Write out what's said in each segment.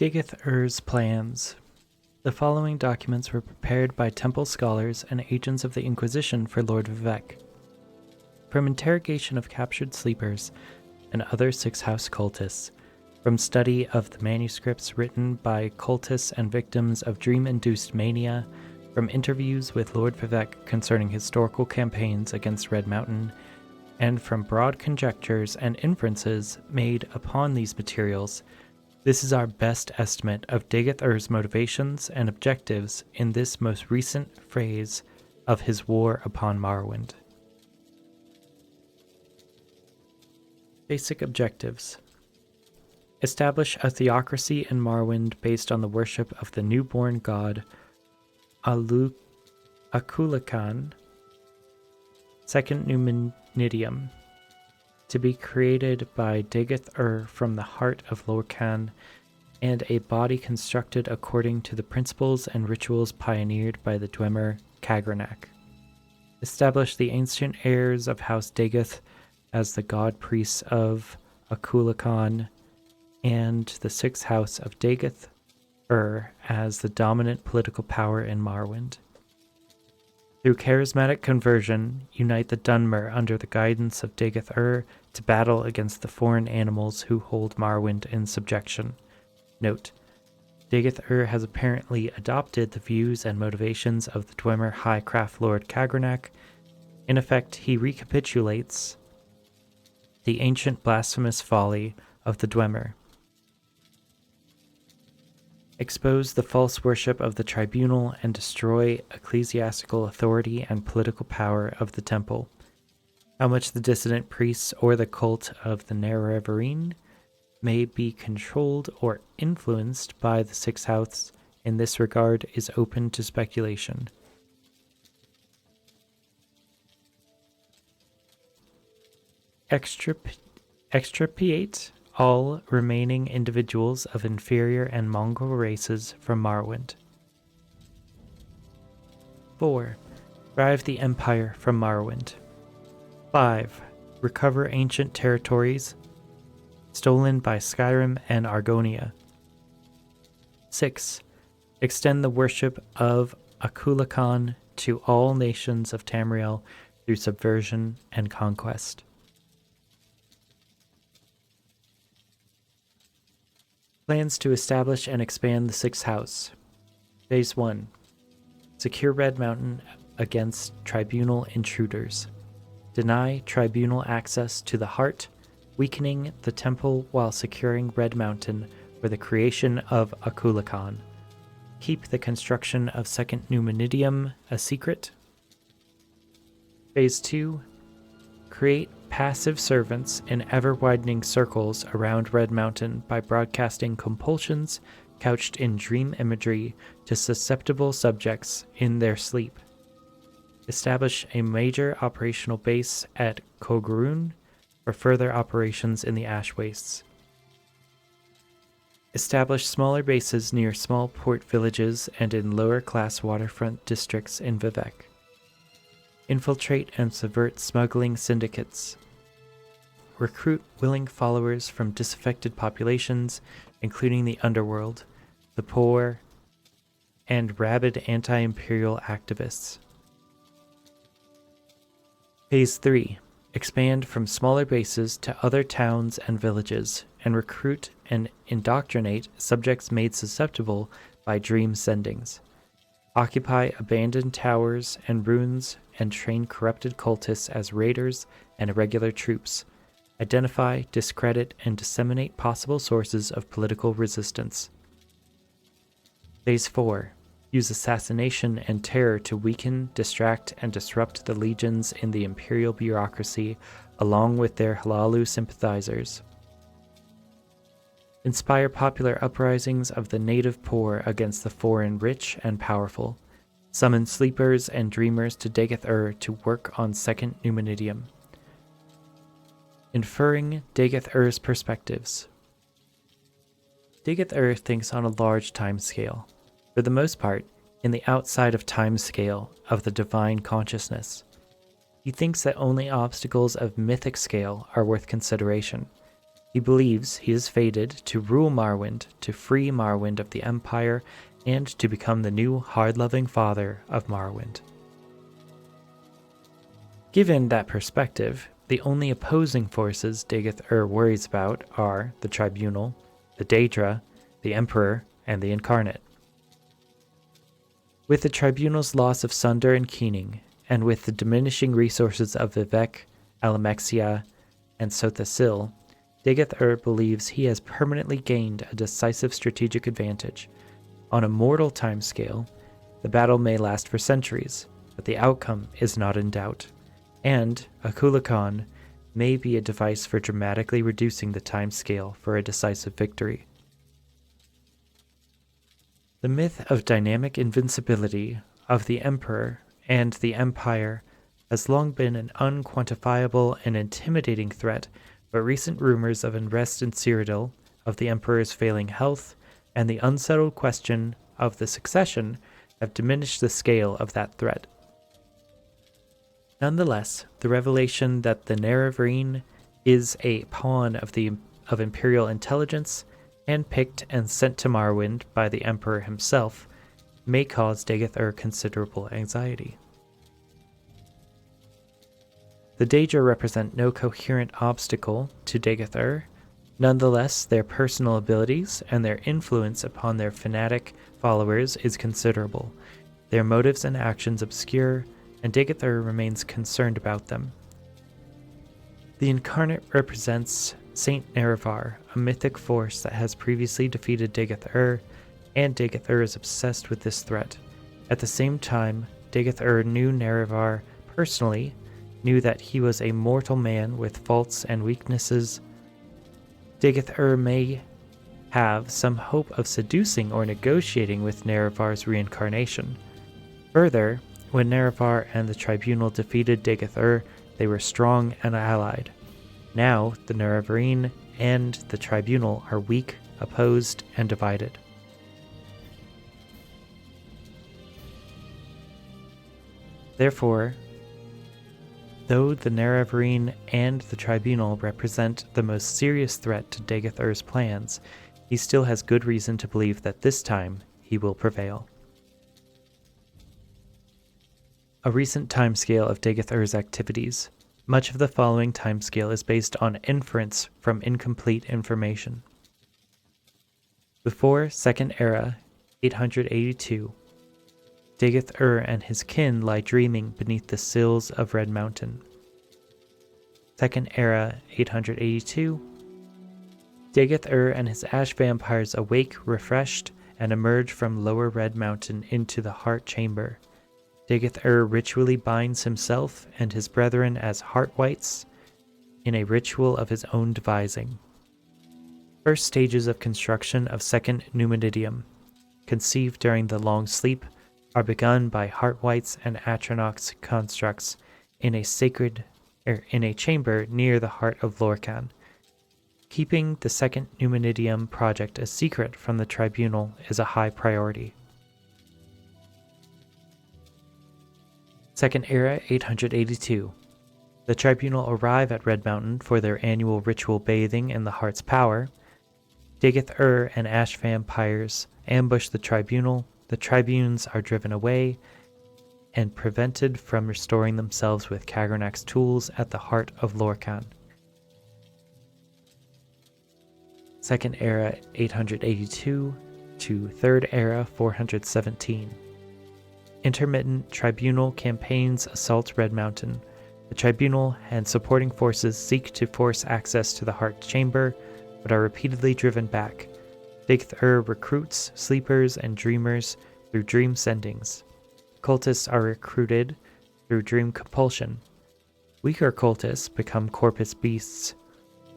Dagoth plans. The following documents were prepared by temple scholars and agents of the Inquisition for Lord Vivec. From interrogation of captured sleepers and other Sixth House cultists, from study of the manuscripts written by cultists and victims of dream-induced mania, from interviews with Lord Vivec concerning historical campaigns against Red Mountain, and from broad conjectures and inferences made upon these materials, this is our best estimate of Dagoth's motivations and objectives in this most recent phase of his war upon Morrowind. Basic objectives. Establish a theocracy in Morrowind based on the worship of the newborn god Akulakan, second Numenidium, to be created by Dagoth from the heart of Lorcan, and a body constructed according to the principles and rituals pioneered by the Dwemer Kagranak. Establish the ancient heirs of House Dagoth as the god priests of Akulakan, and the Sixth House of Dagoth as the dominant political power in Morrowind. Through charismatic conversion, unite the Dunmer under the guidance of Dagoth to battle against the foreign animals who hold Morrowind in subjection. Note: Dagoth has apparently adopted the views and motivations of the Dwemer High Craft Lord Kagranak. In effect, he recapitulates the ancient blasphemous folly of the Dwemer. Expose the false worship of the tribunal and destroy ecclesiastical authority and political power of the temple. How much the dissident priests or the cult of the Nerevarine may be controlled or influenced by the Sixth House in this regard is open to speculation. Extirpate all remaining individuals of inferior and mongrel races from Morrowind. 4. Drive the Empire from Morrowind. 5. Recover ancient territories stolen by Skyrim and Argonia. 6. Extend the worship of Akulakan to all nations of Tamriel through subversion and conquest. Plans to establish and expand the Sixth House. Phase 1. Secure Red Mountain against tribunal intruders. Deny tribunal access to the heart, weakening the temple while securing Red Mountain for the creation of Akulakan. Keep the construction of Second Numenidium a secret. Phase 2. Create passive servants in ever-widening circles around Red Mountain by broadcasting compulsions couched in dream imagery to susceptible subjects in their sleep. Establish a major operational base at Kogurun for further operations in the Ash Wastes. Establish smaller bases near small port villages and in lower-class waterfront districts in Vivec. Infiltrate and subvert smuggling syndicates. Recruit willing followers from disaffected populations, including the underworld, the poor, and rabid anti-imperial activists. Phase 3. Expand from smaller bases to other towns and villages, and recruit and indoctrinate subjects made susceptible by dream sendings. Occupy abandoned towers and ruins and train corrupted cultists as raiders and irregular troops. Identify, discredit, and disseminate possible sources of political resistance. Phase 4. Use assassination and terror to weaken, distract, and disrupt the legions in the imperial bureaucracy along with their Halalu sympathizers. Inspire popular uprisings of the native poor against the foreign rich and powerful. Summon sleepers and dreamers to Dagoth to work on Second Numenidium. Inferring Dagoth perspectives. Dagoth thinks on a large time scale, for the most part, in the outside of time scale of the divine consciousness. He thinks that only obstacles of mythic scale are worth consideration. He believes he is fated to rule Morrowind, to free Morrowind of the Empire, and to become the new hard-loving father of Morrowind. Given that perspective, the only opposing forces Dagoth worries about are the Tribunal, the Daedra, the Emperor, and the Incarnate. With the Tribunal's loss of Sunder and Keening, and with the diminishing resources of Vivec, Alamexia, and Sothasil, Dagoth believes he has permanently gained a decisive strategic advantage. On a mortal timescale, the battle may last for centuries, but the outcome is not in doubt, and Akula Khan may be a device for dramatically reducing the timescale for a decisive victory. The myth of dynamic invincibility of the Emperor and the Empire has long been an unquantifiable and intimidating threat, but recent rumors of unrest in Cyrodiil, of the Emperor's failing health, and the unsettled question of the succession have diminished the scale of that threat. Nonetheless, the revelation that the Nerevarine is a pawn of Imperial intelligence, handpicked and sent to Morrowind by the Emperor himself, may cause Dagoth considerable anxiety. The Daedra represent no coherent obstacle to Dagoth. Nonetheless, their personal abilities and their influence upon their fanatic followers is considerable, their motives and actions obscure, and Dagoth remains concerned about them. The Incarnate represents Saint Nerevar, a mythic force that has previously defeated Dagoth, and Dagoth is obsessed with this threat. At the same time, Dagoth knew Nerevar personally, knew that he was a mortal man with faults and weaknesses. Dagoth may have some hope of seducing or negotiating with Nerevar's reincarnation. Further, when Nerevar and the Tribunal defeated Dagoth, they were strong and allied. Now, the Nerevarine and the Tribunal are weak, opposed, and divided. Therefore, though the Nerevarine and the Tribunal represent the most serious threat to Dagoth plans, he still has good reason to believe that this time he will prevail. A recent timescale of Dagoth activities. Much of the following timescale is based on inference from incomplete information. Before Second Era, 882, Dagoth and his kin lie dreaming beneath the sills of Red Mountain. Second Era, 882, Dagoth and his ash vampires awake refreshed and emerge from Lower Red Mountain into the Heart Chamber. Dagoth ritually binds himself and his brethren as heart whites in a ritual of his own devising. First stages of construction of Second Numenidium, conceived during the Long Sleep, are begun by heart whites and Atronach's constructs in a chamber near the heart of Lorkhan. Keeping the Second Numenidium project a secret from the Tribunal is a high priority. Second Era, 882. The Tribunal arrive at Red Mountain for their annual ritual bathing in the Heart's power. Dagoth and Ash vampires ambush the Tribunal. The Tribunes are driven away and prevented from restoring themselves with Kagranak's tools at the heart of Lorkhan. Second Era, 882 to Third Era, 417. Intermittent Tribunal campaigns assault Red Mountain. The Tribunal and supporting forces seek to force access to the Heart Chamber, but are repeatedly driven back. Dagoth recruits sleepers and dreamers through dream sendings. Cultists are recruited through dream compulsion. Weaker cultists become corpus beasts.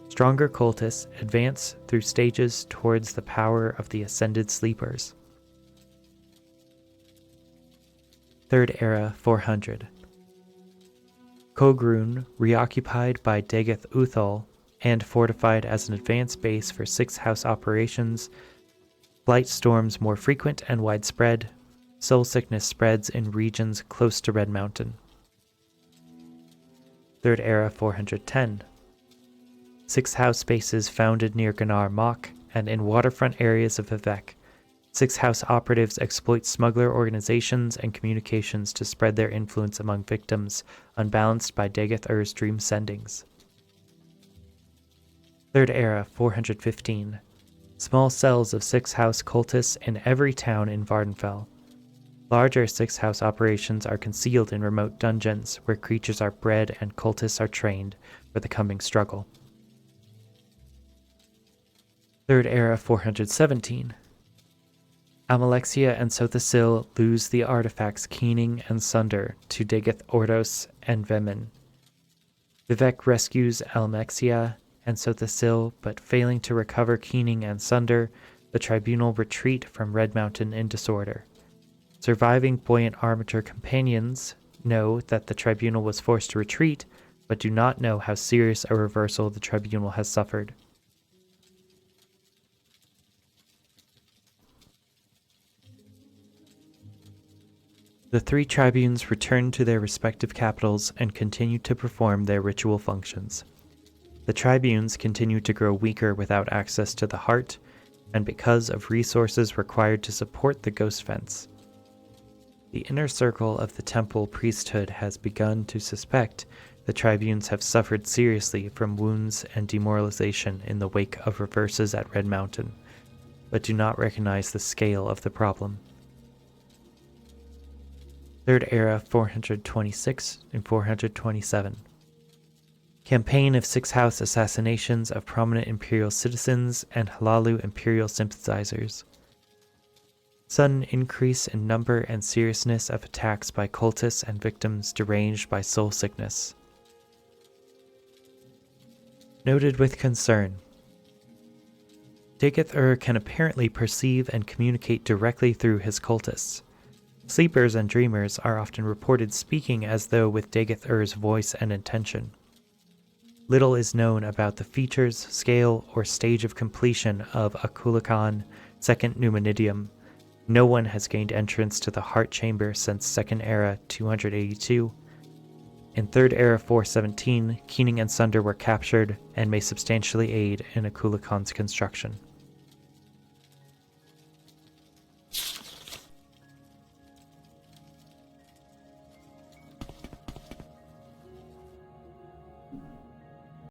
Stronger cultists advance through stages towards the power of the ascended sleepers. Third Era, 400. Kogrun, reoccupied by Dagoth Uthal and fortified as an advanced base for Sixth House operations, blight storms more frequent and widespread, soul sickness spreads in regions close to Red Mountain. Third Era, 410. 6 house bases founded near Gnar Mach and in waterfront areas of Vivec. 6 house operatives exploit smuggler organizations and communications to spread their influence among victims, unbalanced by Dagoth Ur's dream sendings. 3rd Era 415. Small cells of 6 house cultists in every town in Vardenfell. Larger 6 house operations are concealed in remote dungeons where creatures are bred and cultists are trained for the coming struggle. 3rd Era 417. Amalexia and Sothasil lose the artifacts Keening and Sunder to Dagoth Ordos and Vemin. Vivec rescues Amalexia and Sothasil, but failing to recover Keening and Sunder, the tribunal retreat from Red Mountain in disorder. Surviving Buoyant Armature companions know that the tribunal was forced to retreat, but do not know how serious a reversal the tribunal has suffered. The 3 tribunes return to their respective capitals and continue to perform their ritual functions. The tribunes continue to grow weaker without access to the heart, and because of resources required to support the ghost fence. The inner circle of the temple priesthood has begun to suspect the tribunes have suffered seriously from wounds and demoralization in the wake of reverses at Red Mountain, but do not recognize the scale of the problem. 3rd Era 426 and 427. Campaign of 6 house assassinations of prominent Imperial citizens and Halalu Imperial sympathizers. Sudden increase in number and seriousness of attacks by cultists and victims deranged by soul sickness. Noted with concern. Dagoth Ur can apparently perceive and communicate directly through his cultists. Sleepers and dreamers are often reported speaking as though with Dagoth Ur's voice and intention. Little is known about the features, scale, or stage of completion of Akulakan Second Numenidium. No one has gained entrance to the Heart Chamber since 2nd Era 282. In 3rd Era 417, Keening and Sunder were captured and may substantially aid in Akulakan's construction.